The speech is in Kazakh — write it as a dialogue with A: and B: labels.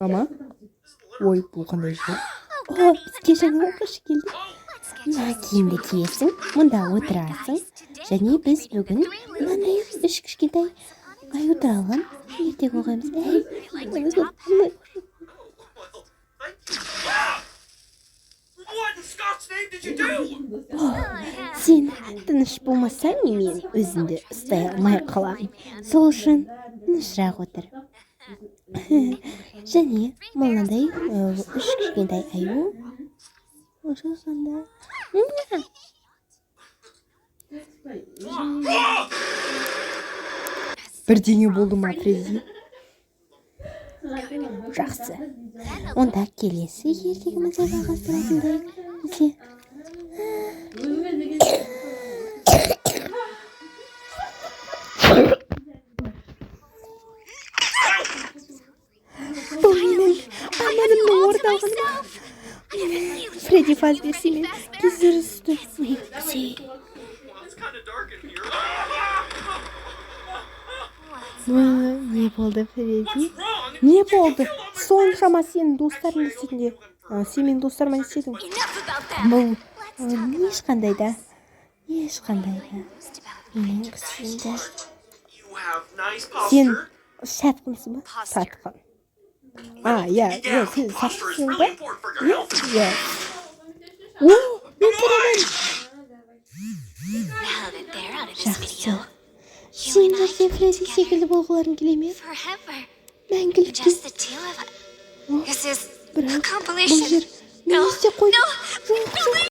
A: Мама? Ой, бұл қандай жыл. О, бізге жаңа оқушы келді. Мына киімді киесің, мұнда отырасың. Және біз бүгін мынандай 3 кішкентай аю туралы ертегі оқимыз. Сен тыныш болмасаң, мен өзімді ұстай алмай қаламын. Сол үшін тынышырақ отыр. Және мынандай 3 кішкентай аю. Бірдеңе болды ма, Фредди? Жақсы. Онда келесі ертегімізді жалғастыратындай бізде. Бұл менің аманымның орталығында. Фредди Фазбеар семен кездерісті. Не болды, Фредди? Не болды? Соншама сенің достарың істедіңде. Сен менің достарыма не істедің? Бұл ешқандай да. Менің кісімді. Сен сәтқынсың ба? Сатқын. Сен сатқынсың ба? Мен тұрамын. Жақсы. Сен де Фредди секілді болғыларың келе ме? Мәңгілікке. Бірақ бұл жер мен істеп қойдым. Жоқ.